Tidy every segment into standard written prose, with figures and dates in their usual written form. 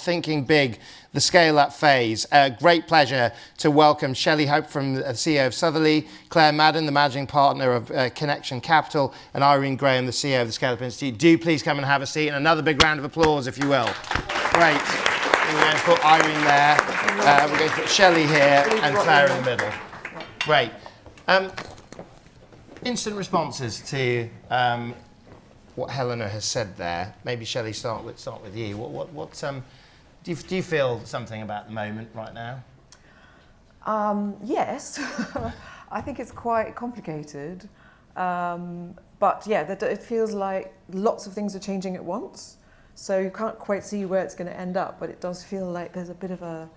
Thinking Big, the Scale-Up Phase. Great pleasure to welcome Shelley Hoppe, from the CEO of Southerly, Claire Madden, the Managing Partner of Connection Capital, and Irene, the CEO of the ScaleUp Institute. Do please come and have a seat, and another big round of applause, if you will. Great. We're going to put Irene there, we're going to put Shelley here, and Claire in the middle. Great. Instant responses to what Helena has said there. Maybe Shelley, start with you. Do you feel something about the moment right now? Yes, I think it's quite complicated, but yeah, it feels like lots of things are changing at once. So you can't quite see where it's going to end up, but it does feel like there's a bit of a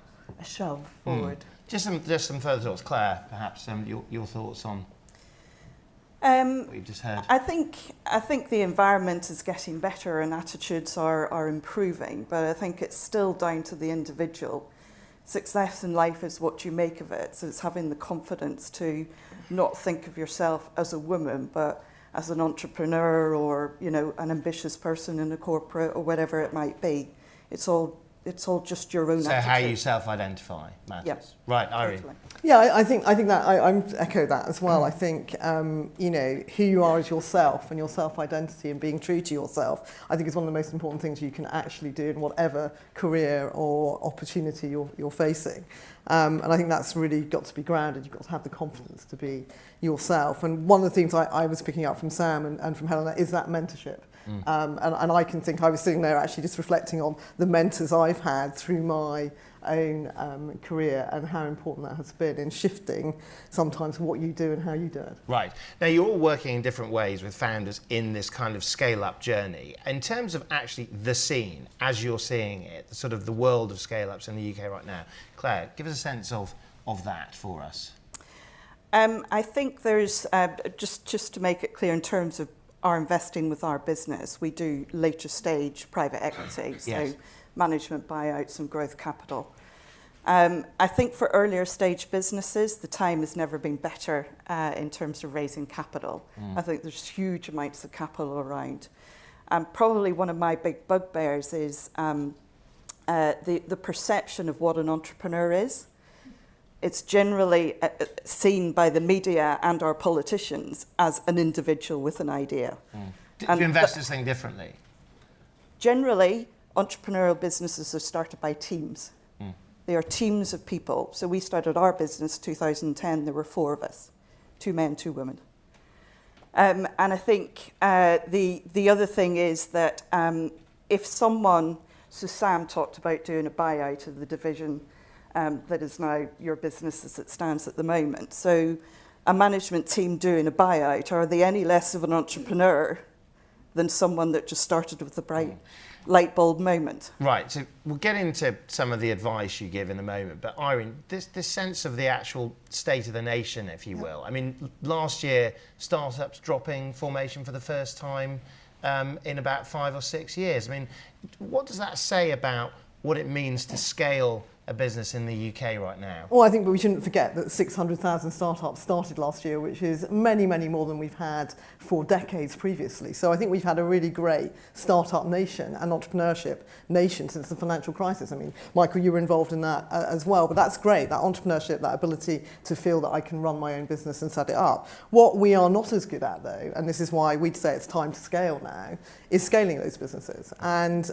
shove forward. Just some further thoughts, Claire. Perhaps your thoughts on what you've just heard. I think the environment is getting better and attitudes are improving, but I think it's still down to the individual. Success in life is what you make of it. So it's having the confidence to not think of yourself as a woman, but as an entrepreneur, or an ambitious person in a corporate, or whatever it might be. It's all just your own attitude. So how you self-identify matters. Yep. Right, Irene. Totally. Yeah, I think that I echo that as well. I think who you are as yourself, and your self-identity, and being true to yourself, I think is one of the most important things you can actually do in whatever career or opportunity you're facing. And I think that's really got to be grounded. You've got to have the confidence to be yourself. And one of the things I was picking up from Sam and from Helena is that mentorship. And I can think, I was sitting there actually just reflecting on the mentors I've had through my own career, and how important that has been in shifting sometimes what you do and how you do it. Right. Now, you're all working in different ways with founders in this kind of scale-up journey. In terms of actually the scene, as you're seeing it, sort of the world of scale-ups in the UK right now, Claire, give us a sense of that for us. I think there's, just to make it clear in terms of our investing with our business, we do later stage private equity, so yes. Management buyouts and growth capital. I think for earlier stage businesses, the time has never been better in terms of raising capital. I think there's huge amounts of capital around. Probably one of my big bugbears is the perception of what an entrepreneur is. It's generally seen by the media and our politicians as an individual with an idea. Do investors think differently? Generally, entrepreneurial businesses are started by teams. They are teams of people. So we started our business 2010, there were 4 of us, 2 men, 2 women. And I think the other thing is that if someone, so Sam talked about doing a buyout of the division that is now your business as it stands at the moment. So a management team doing a buyout, are they any less of an entrepreneur than someone that just started with a bright light bulb moment? Right, so we'll get into some of the advice you give in a moment, but Irene, this sense of the actual state of the nation, if you will. I mean, last year, startups dropping formation for the first time in about 5 or 6 years. I mean, what does that say about what it means to scale a business in the UK right now? Well, I think we shouldn't forget that 600,000 startups started last year, which is many, many more than we've had for decades previously. So I think we've had a really great startup nation and entrepreneurship nation since the financial crisis. I mean, Michael, you were involved in that as well, but that's great, that entrepreneurship, that ability to feel that I can run my own business and set it up. What we are not as good at, though, and this is why we'd say it's time to scale now, is scaling those businesses. And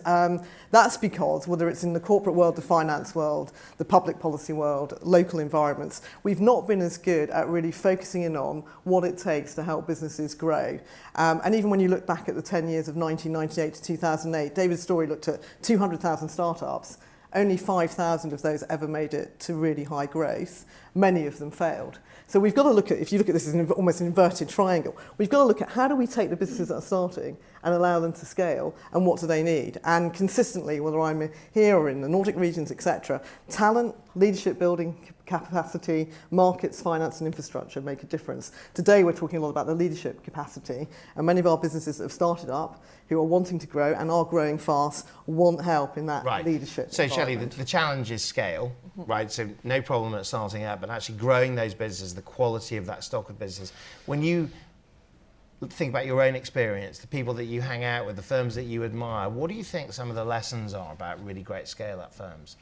that's because, whether it's in the corporate world, the finance world, the public policy world, local environments, we've not been as good at really focusing in on what it takes to help businesses grow. And even when you look back at the 10 years of 1998 to 2008, David Storey looked at 200,000 startups. Only 5,000 of those ever made it to really high growth. Many of them failed. So we've got to look at, if you look at this as almost an inverted triangle, we've got to look at how do we take the businesses that are starting and allow them to scale, and what do they need? And consistently, whether I'm here or in the Nordic regions, etc., talent, leadership building capacity, markets, finance and infrastructure make a difference. Today we're talking a lot about the leadership capacity, and many of our businesses that have started up, who are wanting to grow and are growing fast, want help in that leadership. So Shelley, the challenge is scale, right? So no problem at starting up, but actually growing those businesses, the quality of that stock of businesses. When you think about your own experience, the people that you hang out with, the firms that you admire, what do you think some of the lessons are about really great scale-up firms?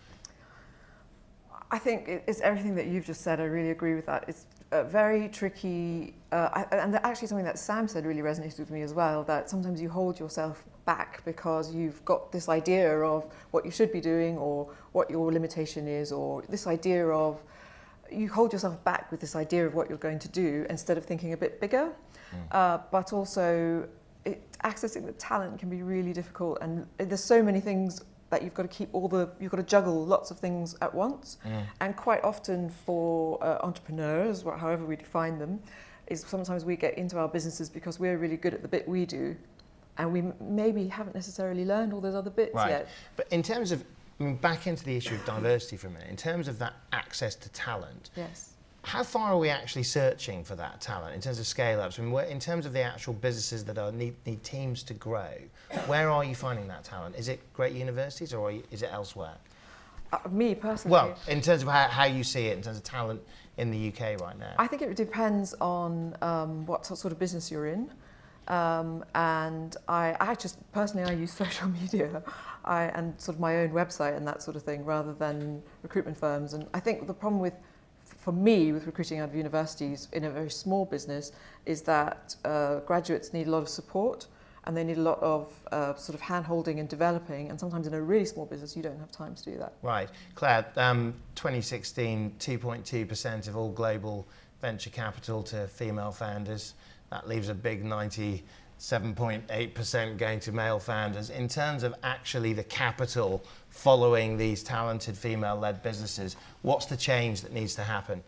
I think it's everything that you've just said. I really agree with that. It's very tricky, and actually something that Sam said really resonated with me as well, that sometimes you hold yourself back because you've got this idea of what you should be doing or what your limitation is, or this idea of, you hold yourself back with this idea of what you're going to do instead of thinking a bit bigger. But also, accessing the talent can be really difficult, and there's so many things that you've got to keep you've got to juggle lots of things at once. And quite often for entrepreneurs, however we define them, is sometimes we get into our businesses because we're really good at the bit we do, and we maybe haven't necessarily learned all those other bits yet. But in terms of, back into the issue of diversity for a minute, in terms of that access to talent, yes. How far are we actually searching for that talent in terms of scale-ups? In terms of the actual businesses that need teams to grow, where are you finding that talent? Is it great universities, or is it elsewhere? Me personally. Well, in terms of how you see it, in terms of talent in the UK right now. I think it depends on what sort of business you're in. And I just, personally, I use social media and sort of my own website and that sort of thing, rather than recruitment firms. And I think the problem for me, with recruiting out of universities in a very small business, is that graduates need a lot of support, and they need a lot of sort of hand-holding and developing, and sometimes in a really small business you don't have time to do that. Right. Claire, 2016, 2.2% of all global venture capital to female founders. That leaves a big 97.8% going to male founders. In terms of actually the capital following these talented female-led businesses, what's the change that needs to happen?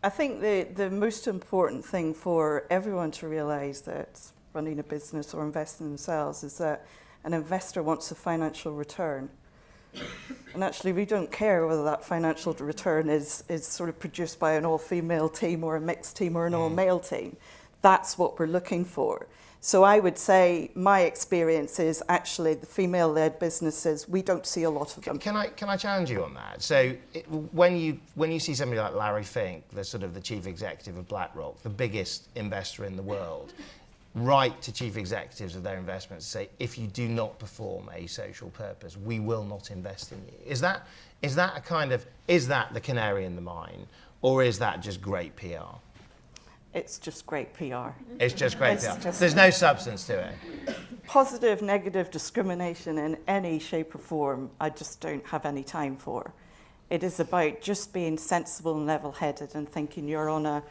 I think the most important thing for everyone to realise that's running a business or investing in themselves is that an investor wants a financial return. And actually, we don't care whether that financial return is sort of produced by an all-female team or a mixed team or an all-male team. That's what we're looking for. So I would say my experience is actually the female-led businesses, we don't see a lot of them. Can I challenge you on that? So when you see somebody like Larry Fink, the chief executive of BlackRock, the biggest investor in the world, write to chief executives of their investments to say, if you do not perform a social purpose, we will not invest in you. Is that the canary in the mine, or is that just great PR? It's just great PR. It's just great PR. There's no substance to it. Positive, negative discrimination in any shape or form, I just don't have any time for. It is about just being sensible and level-headed and thinking you're on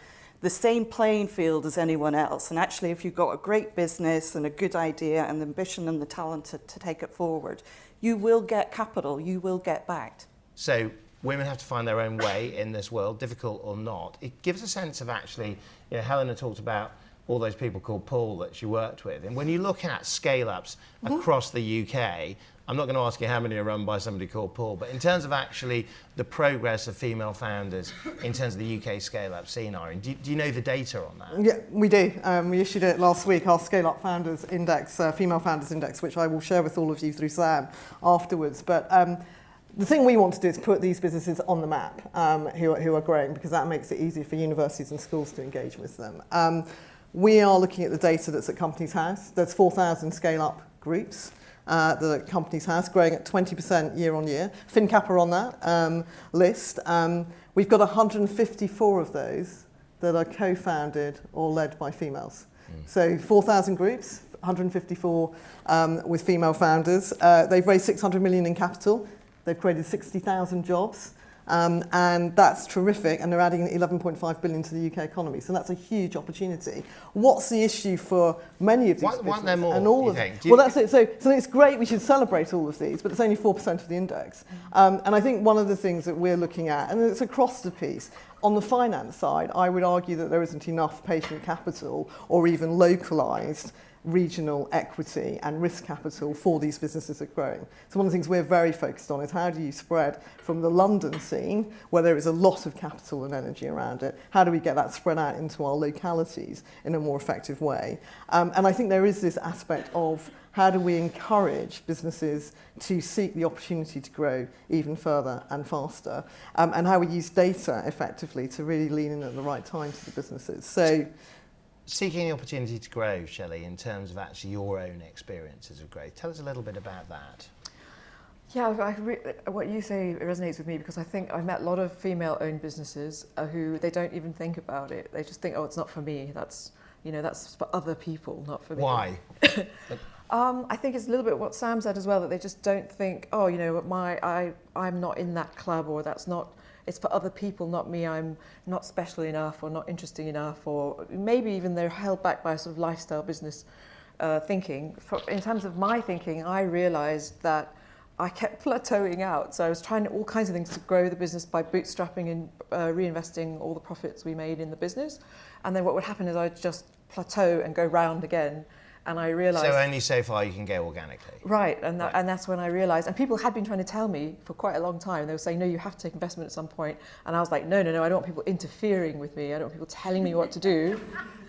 the same playing field as anyone else. And actually, if you've got a great business and a good idea and the ambition and the talent to take it forward, you will get capital, you will get backed. So women have to find their own way in this world, difficult or not. It gives a sense of actually, Helena talked about all those people called Paul that she worked with. And when you look at scale-ups across the UK, I'm not going to ask you how many are run by somebody called Paul, but in terms of actually the progress of female founders, in terms of the UK scale-up scene, Irene, do you know the data on that? Yeah, we do. We issued it last week, our ScaleUp Founders Index, Female Founders Index, which I will share with all of you through Sam afterwards. But the thing we want to do is put these businesses on the map who are growing, because that makes it easier for universities and schools to engage with them. We are looking at the data that's at Companies House. There's 4,000 scale-up groups that Companies House, growing at 20% year on year. finnCap are on that list. We've got 154 of those that are co-founded or led by females. So 4,000 groups, 154 with female founders. They've raised 600 million in capital. They've created 60,000 jobs. And that's terrific, and they're adding 11.5 billion to the UK economy. So that's a huge opportunity. What's the issue for many of these businesses? Want there more, and all you of think? Well, that's it. So it's great. We should celebrate all of these, but it's only 4% of the index. And I think one of the things that we're looking at, and it's across the piece, on the finance side, I would argue that there isn't enough patient capital or even localised regional equity and risk capital for these businesses that are growing. So one of the things we're very focused on is how do you spread from the London scene, where there is a lot of capital and energy around it, how do we get that spread out into our localities in a more effective way? And I think there is this aspect of how do we encourage businesses to seek the opportunity to grow even further and faster, and how we use data effectively to really lean in at the right time to the businesses. So seeking the opportunity to grow, Shelley, in terms of actually your own experiences of growth. Tell us a little bit about that. Yeah, what you say resonates with me, because I think I've met a lot of female-owned businesses who they don't even think about it. They just think, oh, it's not for me. That's for other people, not for me. Why? I think it's a little bit what Sam said as well, that they just don't think, oh, I'm not in that club, or it's for other people, not me. I'm not special enough, or not interesting enough, or maybe even they're held back by sort of lifestyle business thinking. In terms of my thinking, I realised that I kept plateauing out. So I was trying all kinds of things to grow the business by bootstrapping and reinvesting all the profits we made in the business. And then what would happen is I'd just plateau and go round again. And I realised... So only so far you can go organically. Right, and that's when I realised, and people had been trying to tell me for quite a long time. They were saying, no, you have to take investment at some point. And I was like, no, I don't want people interfering with me. I don't want people telling me what to do.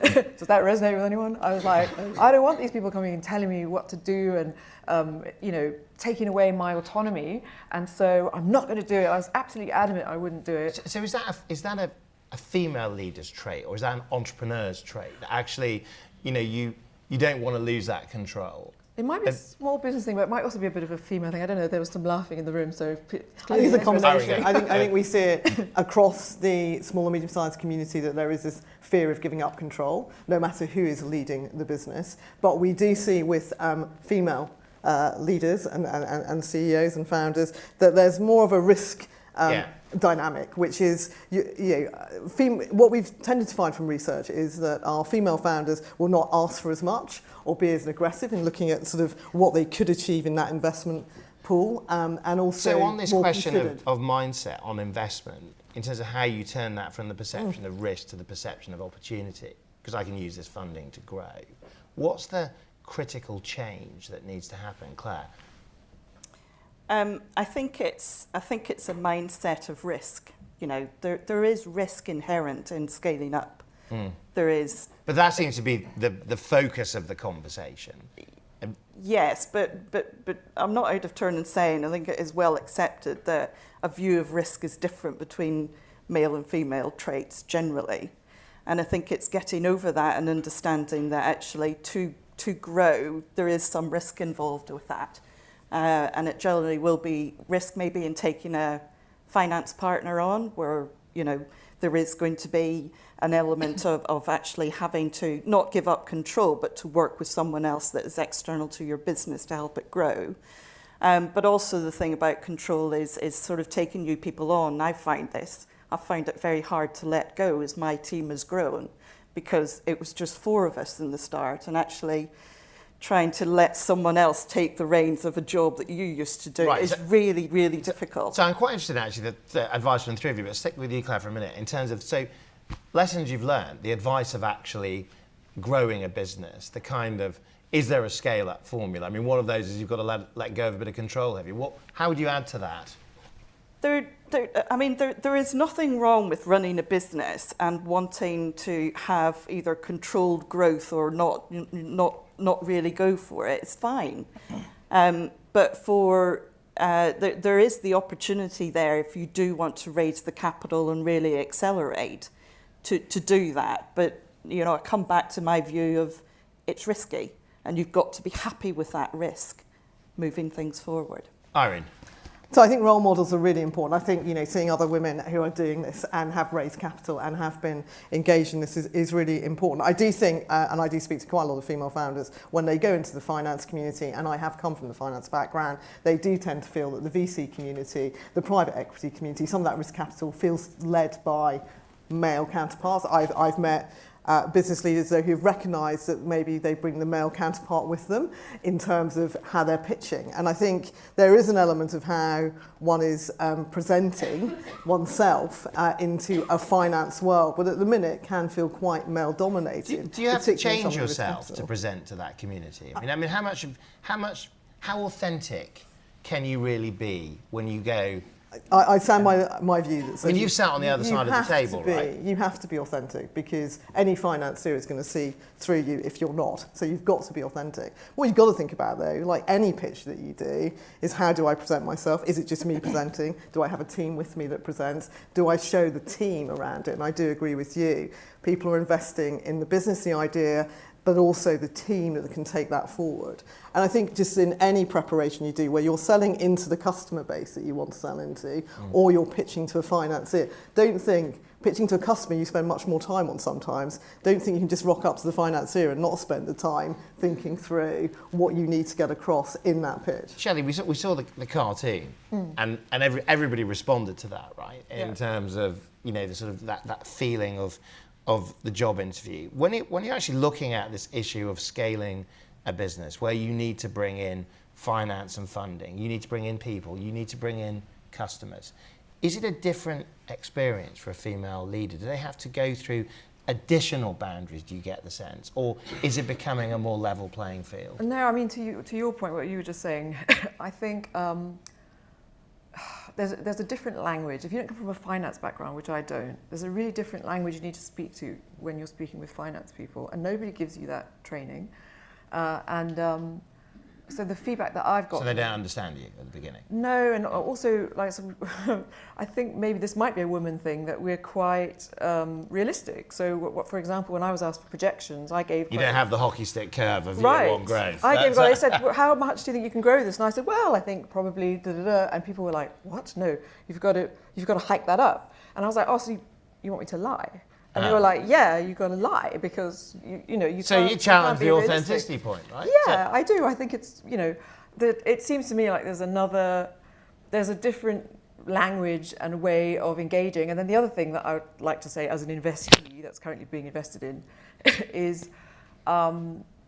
Does that resonate with anyone? I was like, I don't want these people coming and telling me what to do and, taking away my autonomy. And so I'm not going to do it. I was absolutely adamant I wouldn't do it. So is that a female leader's trait, or is that an entrepreneur's trait? That actually, you don't want to lose that control. It might be a small business thing, but it might also be a bit of a female thing. I don't know. There was some laughing in the room, so I think it's a combination. I think we see it across the small and medium-sized community that there is this fear of giving up control, no matter who is leading the business. But we do see with female leaders and CEOs and founders that there's more of a risk dynamic, which is what we've tended to find from research is that our female founders will not ask for as much or be as aggressive in looking at sort of what they could achieve in that investment pool, and also so on this more question considered. of mindset on investment, in terms of how you turn that from the perception of risk to the perception of opportunity, because I can use this funding to grow, what's the critical change that needs to happen, Claire? I think it's a mindset of risk. There is risk inherent in scaling up. There is. But that seems to be the focus of the conversation. Yes, but I'm not out of turn in saying I think it is well accepted that a view of risk is different between male and female traits generally, and I think it's getting over that and understanding that actually to grow there is some risk involved with that. And it generally will be risk maybe in taking a finance partner on, where there is going to be an element of actually having to not give up control, but to work with someone else that is external to your business to help it grow. But also the thing about control is sort of taking new people on. I find it very hard to let go as my team has grown, because it was just 4 of us in the start, and actually trying to let someone else take the reins of a job that you used to do is really, really difficult. So I'm quite interested actually the advice from the 3 of you, but stick with you, Claire, for a minute, in terms of, so lessons you've learned, the advice of actually growing a business, the kind of, is there a scale-up formula? I mean, one of those is you've got to let go of a bit of control, have you? How would you add to that? There is nothing wrong with running a business and wanting to have either controlled growth or not really go for it. It's fine. But there is the opportunity there if you do want to raise the capital and really accelerate to do that. But I come back to my view of it's risky, and you've got to be happy with that risk moving things forward. Irene. So I think role models are really important. I think, seeing other women who are doing this and have raised capital and have been engaged in this is really important. I do think, and I do speak to quite a lot of female founders, when they go into the finance community, and I have come from the finance background, they do tend to feel that the VC community, the private equity community, some of that risk capital feels led by male counterparts. I've met business leaders though who've recognised that maybe they bring the male counterpart with them in terms of how they're pitching, and I think there is an element of how one is presenting oneself into a finance world, but at the minute can feel quite male dominated. Do you have to change yourself to present to that community? I mean, how authentic can you really be when you go, I stand by my view that says you've sat on the other side of the table, right? You have to be authentic, because any financier is going to see through you if you're not. So you've got to be authentic. What you've got to think about, though, like any pitch that you do, is how do I present myself? Is it just me presenting? Do I have a team with me that presents? Do I show the team around it? And I do agree with you. People are investing in the business, the idea, but also the team that can take that forward. And I think just in any preparation you do, where you're selling into the customer base that you want to sell into, or you're pitching to a financier, don't think pitching to a customer you spend much more time on sometimes. Don't think you can just rock up to the financier and not spend the time thinking through what you need to get across in that pitch. Shelley, we saw the cartoon, and everybody responded to that, right? In terms of, the sort of that feeling of the job interview. When you're actually looking at this issue of scaling a business where you need to bring in finance and funding, you need to bring in people, you need to bring in customers, is it a different experience for a female leader? Do they have to go through additional boundaries, do you get the sense? Or is it becoming a more level playing field? No, I mean, to your point, what you were just saying, I think there's a different language. If you don't come from a finance background, which I don't, there's a really different language you need to speak to when you're speaking with finance people, and nobody gives you that training. So the feedback that I've got... So they don't understand you at the beginning? No, and also, I think maybe this might be a woman thing, that we're quite realistic. So, for example, when I was asked for projections, I gave... You don't have the hockey stick curve of year one growth. They said, well, how much do you think you can grow this? And I said, well, I think probably da-da-da. And people were like, what? No, you've got to hike that up. And I was like, oh, so you want me to lie? And they were like, yeah, you've got to lie, because you So you challenge the authenticity point, right? Yeah, I do. I think it's, that it seems to me like there's a different language and way of engaging. And then the other thing that I would like to say as an investee that's currently being invested in is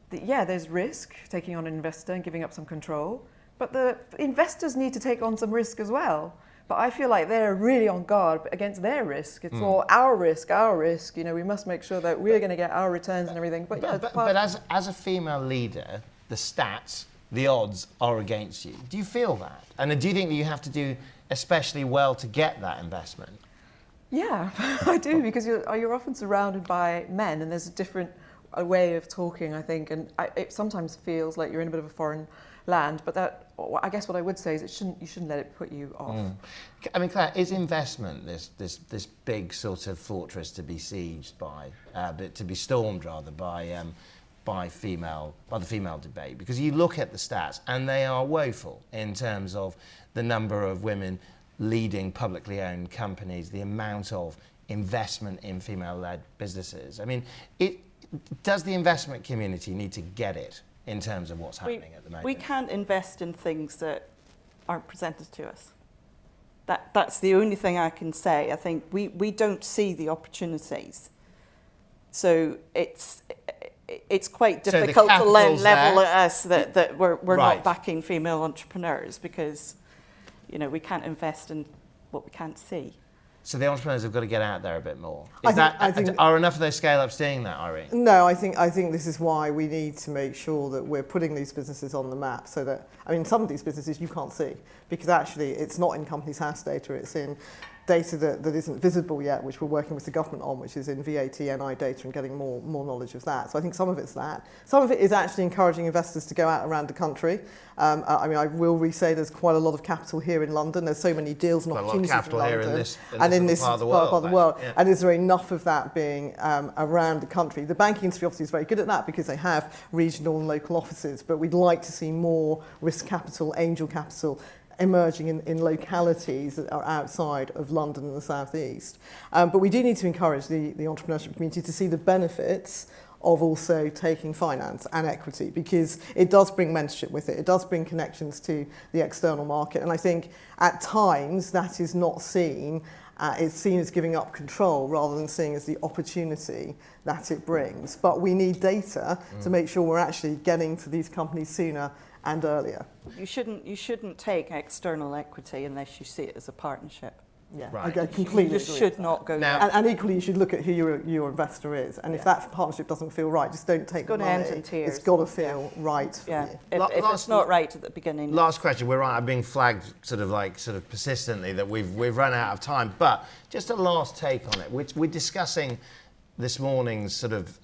there's risk taking on an investor and giving up some control, but the investors need to take on some risk as well. But I feel like they're really on guard against their risk. It's all our risk. We must make sure that we're going to get our returns and everything. But as a female leader, the stats, the odds are against you. Do you feel that? And do you think that you have to do especially well to get that investment? Yeah, I do, because you're often surrounded by men, and there's a different way of talking, I think. And it sometimes feels like you're in a bit of a foreign land, but I guess what I would say is you shouldn't let it put you off. I mean, Claire, is investment this big sort of fortress to be sieged by, to be stormed rather by the female debate? Because you look at the stats and they are woeful in terms of the number of women leading publicly owned companies, the amount of investment in female-led businesses. I mean, does the investment community need to get it in terms of what's happening at the moment? We can't invest in things that aren't presented to us. That's the only thing I can say. I think we don't see the opportunities. So it's quite difficult to level at us that we're not backing female entrepreneurs, because we can't invest in what we can't see. So the entrepreneurs have got to get out there a bit more. Are enough of those scale-ups doing that, Irene? No, I think this is why we need to make sure that we're putting these businesses on the map, so that, some of these businesses you can't see, because actually it's not in Companies House data, it's in data that isn't visible yet, which we're working with the government on, which is in VAT, NI data, and getting more knowledge of that. So I think some of it's that. Some of it is actually encouraging investors to go out around the country. I will re-say there's quite a lot of capital here in London. There's so many deals and opportunities in London. In this part of the world. Yeah. And is there enough of that being around the country? The banking industry obviously is very good at that, because they have regional and local offices, but we'd like to see more risk capital, angel capital, emerging in localities that are outside of London and the southeast. But we do need to encourage the entrepreneurship community to see the benefits of also taking finance and equity, because it does bring mentorship with it. It does bring connections to the external market. And I think at times that is not seen. It's seen as giving up control rather than seeing as the opportunity that it brings. But we need data to make sure we're actually getting to these companies sooner and earlier. You shouldn't take external equity unless you see it as a partnership. Yeah, Right. I completely You just agree should with not go Now- there. And equally, you should look at who your investor is. And if that partnership doesn't feel right, just don't take the gotta money. end in tears. It's got to feel right for Yeah, you. if Last- it's not right at the beginning. Last question. We're right. I'm being flagged sort of persistently that we've run out of time. But just a last take on it. We're discussing this morning's sort of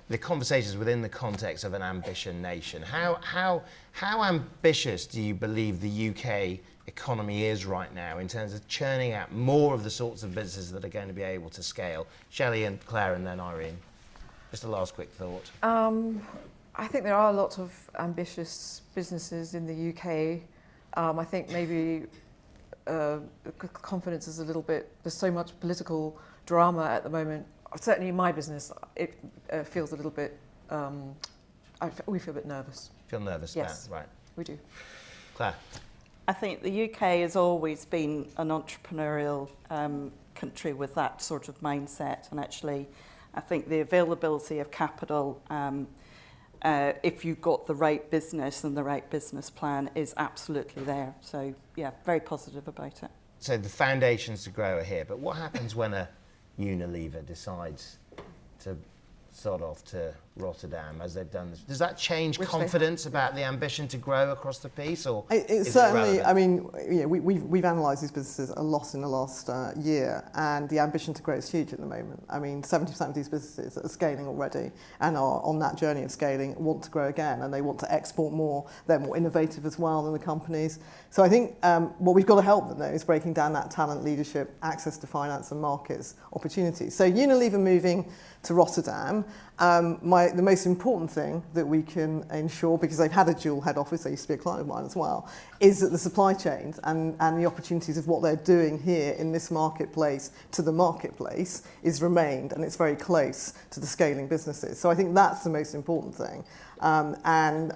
the conversations within the context of an ambition nation. How ambitious do you believe the UK economy is right now in terms of churning out more of the sorts of businesses that are going to be able to scale? Shelley and Claire, and then Irene. Just a last quick thought. I think there are a lot of ambitious businesses in the UK. I think maybe confidence is a little bit, there's so much political drama at the moment. Certainly in my business, it feels a little bit, we feel a bit nervous. Feel nervous Yes. about right. We do. Claire. I think the UK has always been an entrepreneurial country with that sort of mindset, and actually I think the availability of capital, if you've got the right business and the right business plan, is absolutely there. So yeah, very positive about it. So the foundations to grow are here, but what happens when a Unilever decides to sod off to Rotterdam as they've done this? Does that change confidence about the ambition to grow across the piece, or It certainly, I mean, we've analysed these businesses a lot in the last year, and the ambition to grow is huge at the moment. I mean, 70% of these businesses that are scaling already and are on that journey of scaling want to grow again, and they want to export more. They're more innovative as well than the companies. So I think what we've got to help them, though, is breaking down that talent, leadership, access to finance and markets opportunities. So Unilever moving to Rotterdam, the most important thing that we can ensure, because they've had a dual head office, they used to be a client of mine as well, is that the supply chains and the opportunities of what they're doing here in this marketplace to the marketplace is remained, and it's very close to the scaling businesses. So I think that's the most important thing. And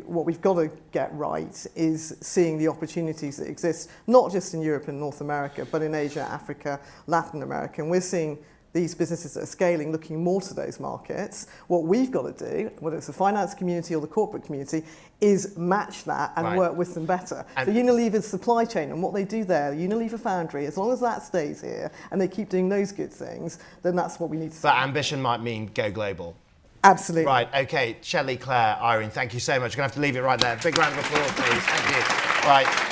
what we've got to get right is seeing the opportunities that exist, not just in Europe and North America, but in Asia, Africa, Latin America. And we're seeing these businesses that are scaling, looking more to those markets. What we've got to do, whether it's the finance community or the corporate community, is match that and work with them better. And the Unilever's supply chain and what they do there, the Unilever Foundry, as long as that stays here and they keep doing those good things, then that's what we need to but do. ambition might mean go global. Absolutely. Right, okay. Shelley, Claire, Irene, thank you so much. We're going to have to leave it right there. Big round of applause, please. Thank you. Right.